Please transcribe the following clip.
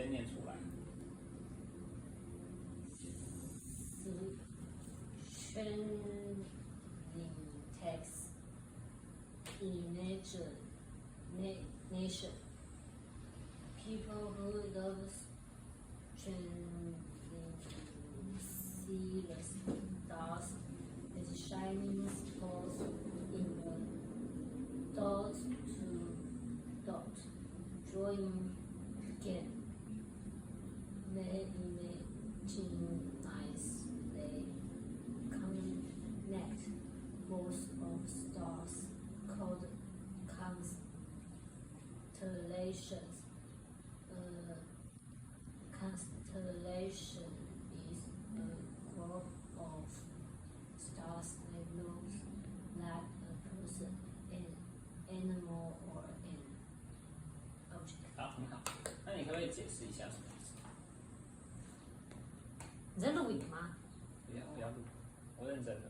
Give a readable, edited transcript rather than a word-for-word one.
接念出来。Training takes imagination. People who love see the stars as shining spots in a dot drawing game. They imagine they connect groups of stars called constellations. Constellation is a group of stars that looks like a person, an animal, or an object. 好，很好。那你可不可以解释一下什么意思？你在录影吗？不要录，我认真的。